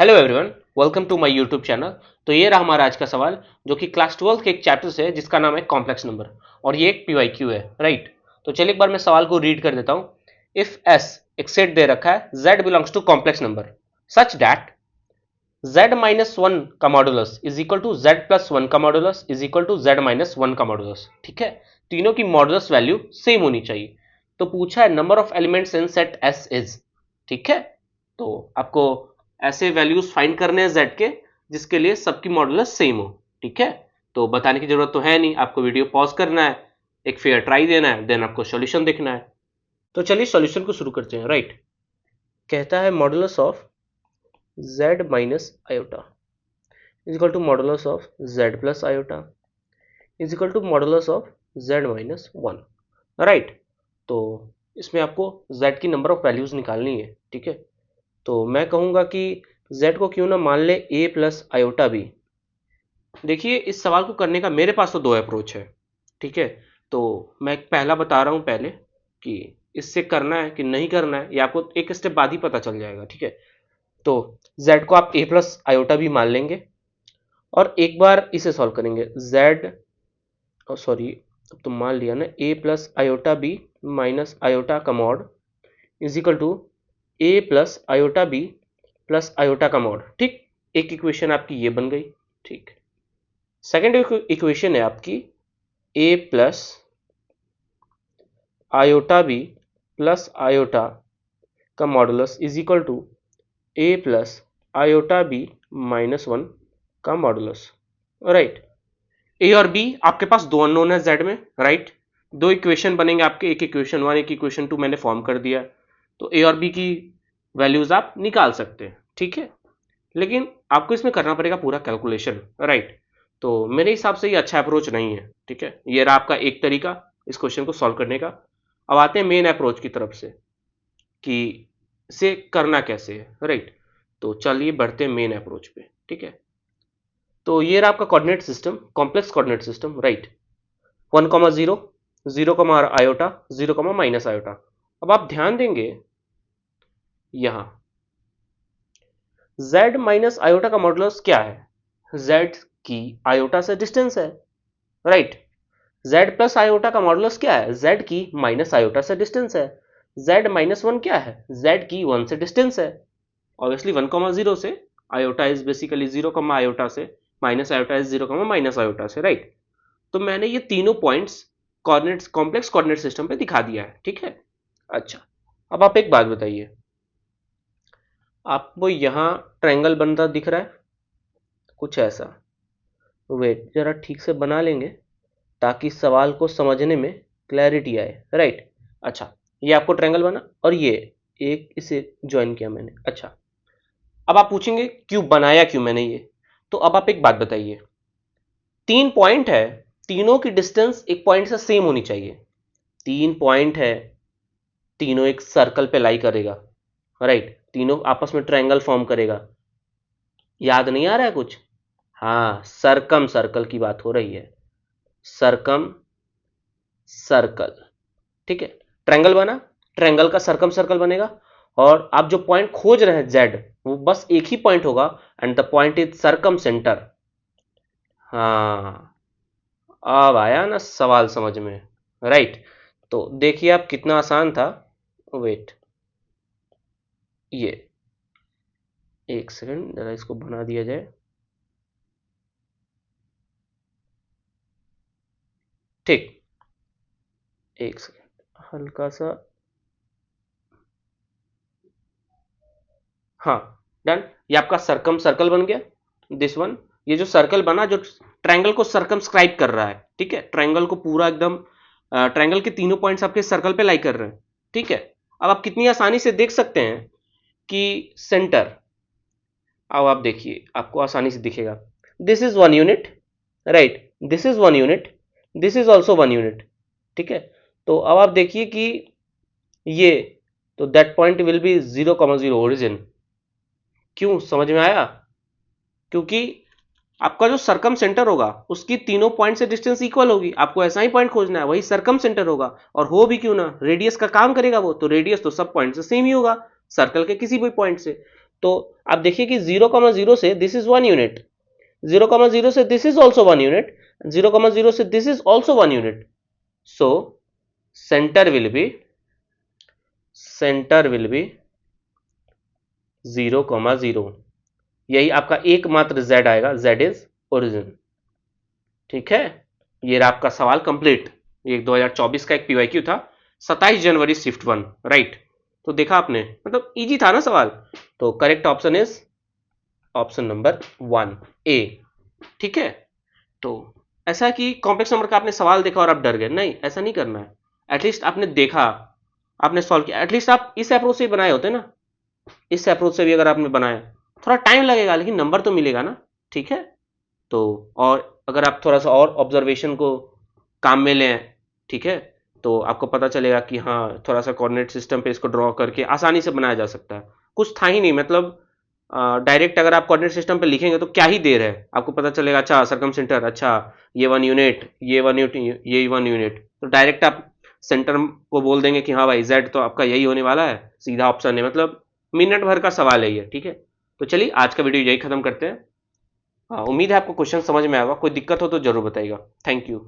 Hello everyone, welcome to my YouTube channel. तो ये रहा हमारा आज का सवाल जो कि क्लास 12 के एक चैप्टर से है जिसका नाम है कॉम्प्लेक्स नंबर और ये एक पीवाईक्यू है, राइट। तो चलिए एक बार मैं सवाल को रीड कर देता हूँ। इफ एस एक सेट दे रखा है, z belongs to complex number such that z minus one का modulus is equal to z plus one का modulus is equal to z minus one का मॉडुलस, ठीक है। तीनों की मॉडुलस वैल्यू सेम होनी चाहिए। तो पूछा है number of elements in set S is, ठीक है। तो आपको ऐसे वैल्यूज फाइंड करने हैं z के जिसके लिए सबकी मॉडुलस सेम हो, ठीक है। तो बताने की जरूरत तो है नहीं, आपको वीडियो पॉज करना है, एक फेयर ट्राई देना है, देन आपको सॉल्यूशन देखना है। तो चलिए सॉल्यूशन को शुरू करते हैं, राइट। कहता है modulus of z minus iota is equal to modulus of z plus iota is equal to modulus of z minus one, right. तो इसमें आपको z की नंबर ऑफ वैल्यूज निकालनी है, ठीक है। तो मैं कहूँगा कि z को क्यों ना मान ले a प्लस आयोटा बी। देखिए इस सवाल को करने का मेरे पास तो दो अप्रोच है, ठीक है। तो मैं पहला बता रहा हूँ पहले कि इससे करना है कि नहीं करना है, ये आपको एक स्टेप बाद ही पता चल जाएगा, ठीक है। तो z को आप a प्लस आयोटा बी मान लेंगे और एक बार इसे सॉल्व करेंगे। z सॉरी, अब तो मान लिया ना, a plus iota b minus iota का mod is equal to a plus iota b plus iota का मॉड, ठीक। एक इक्वेशन आपकी ये बन गई, ठीक। सेकेंड इक्वेशन है आपकी a plus iota b plus iota का modulus is equal to a plus iota b minus one का मॉडुलस, राइट। ए और बी आपके पास दो अननोन है जेड में, राइट। दो इक्वेशन बनेंगे आपके, एक इक्वेशन वन एक इक्वेशन टू मैंने फॉर्म कर दिया। तो ए और बी की वैल्यूज आप निकाल सकते हैं, ठीक है। लेकिन आपको इसमें करना पड़ेगा पूरा कैलकुलेशन, राइट। तो मेरे हिसाब से ये अच्छा अप्रोच नहीं है, ठीक है। ये रहा आपका एक तरीका इस क्वेश्चन को सॉल्व करने का। अब आते हैं मेन अप्रोच की तरफ से कि इसे करना कैसे है, राइट। तो चलिए बढ़ते हैं मेन अप्रोच पे, ठीक है। तो ये रहा आपका coordinate system, complex coordinate system, right. One comma zero, zero comma iota, zero comma minus iota. अब आप ध्यान देंगे यहां z माइनस आयोटा का मॉडुलस क्या है, z की आयोटा से डिस्टेंस है, राइट। z प्लस आयोटा का मॉडुलस क्या है, z की माइनस आयोटा से डिस्टेंस है। z माइनस वन क्या है, z की वन से डिस्टेंस है। ऑब्वियसली वन कॉमा जीरो से iota is basically zero comma iota से, minus iota is zero comma minus iota से, राइट। तो मैंने ये तीनों points coordinates complex coordinate system पे दिखा दिया है, ठीक है। अच्छा, अब आप एक बात बताइए, आपको यहां ट्रायंगल बनता दिख रहा है कुछ ऐसा। वेट, जरा ठीक से बना लेंगे ताकि सवाल को समझने में क्लैरिटी आए, राइट। अच्छा, ये आपको ट्रायंगल बना और ये एक इसे ज्वाइन किया मैंने। अच्छा, अब आप पूछेंगे क्यों बनाया, क्यों मैंने ये। तो अब आप एक बात बताइए, तीन पॉइंट है, तीनों की डिस्टेंस एक पॉइंट से सेम होनी चाहिए। तीन पॉइंट है, तीनों एक सर्कल पे लाई करेगा, राइट। तीनों आपस में ट्रायंगल फॉर्म करेगा। याद नहीं आ रहा है कुछ? हाँ, सरकम सर्कल की बात हो रही है, सरकम सर्कल, ठीक है। ट्रायंगल बना, ट्रायंगल का सरकम सर्कल बनेगा और आप जो पॉइंट खोज रहे हैं जेड, वो बस एक ही पॉइंट होगा and the point is circumcentre. हाँ, अब आया ना सवाल समझ में, राइट। तो देखिए आप कितना आसान था। वेट, ये एक सेकंड जरा इसको बना दिया जाए, ठीक। एक सेकंड, हल्का सा, हाँ, डन। ये आपका सरकम सर्कल बन गया, दिस वन। ये जो सर्कल बना जो ट्रायंगल को सरकमस्क्राइब कर रहा है, ठीक है। ट्रायंगल को पूरा एकदम, ट्रायंगल के तीनों पॉइंट्स आपके सर्कल पे लाई कर रहे हैं, ठीक है। अब आप कितनी आसानी से देख सकते हैं कि सेंटर, अब आप देखिए आपको आसानी से दिखेगा, this is one unit, right. This is one unit, this is also one unit, ठीक है। तो अब आप देखिए कि ये, तो that point will be zero comma zero origin. क्यों, समझ में आया? क्योंकि आपका जो सरकम सेंटर होगा उसकी तीनों पॉइंट से डिस्टेंस इक्वल होगी। आपको ऐसा ही पॉइंट खोजना है, वही सरकम सेंटर होगा। और हो भी क्यों ना, रेडियस का काम करेगा वो, तो रेडियस तो सब पॉइंट से सेम ही होगा, सर्कल के किसी भी पॉइंट से। तो आप देखिए कि 0,0 से दिस इज 1 यूनिट, 0,0 से दिस इज ऑल्सो 1 यूनिट, 0,0 से this is also 1 unit. So centre will be 0,0. यही आपका एकमात्र z आएगा, z इज ओरिजिन. ठीक है, ये रहा आपका सवाल कंप्लीट. ये 2024 का एक पीवाईक्यू था, 27 जनवरी शिफ्ट 1. राइट, तो देखा आपने, मतलब इजी था ना सवाल. तो correct option is option number 1 ए. ठीक है, तो ऐसा कि कॉम्प्लेक्स नंबर का आपने सवाल देखा और आप डर गए, नहीं, ऐसा नहीं करना है. एटलीस्ट आपने देखा, आपने सॉल्व किया, एटलीस्ट आप इस अप्रोच से बनाए होते ना, इस अप्रोच से भी अगर आपने बनाया, थोड़ा टाइम लगेगा लेकिन नंबर तो मिलेगा ना. ठीक है, तो और अगर आप थोड़ा सा और ऑब्जर्वेशन को काम में लें, ठीक है, तो आपको पता चलेगा कि हाँ, थोड़ा सा कोऑर्डिनेट सिस्टम पे इसको ड्रॉ करके आसानी से बनाया जा सकता है. कुछ था ही नहीं, मतलब डायरेक्ट अगर आप कोऑर्डिनेट सिस्टम पे लिखेंगे तो क्या ही देर है, आपको पता चलेगा अच्छा सर्कम सेंटर, अच्छा ये 1 यूनिट, ये 1 यूनिट, ये 1 यूनिट, तो डायरेक्ट आप सेंटर को बोल देंगे कि हाँ भाई जेड तो आपका यही होने वाला है, सीधा ऑप्शन है, मतलब मिनट भर का सवाल है ये. ठीक है, तो चलिए आज का वीडियो यही खत्म करते हैं. हाँ, उम्मीद है आपको क्वेश्चन समझ में आएगा. कोई दिक्कत हो तो जरूर बताइएगा. Thank you.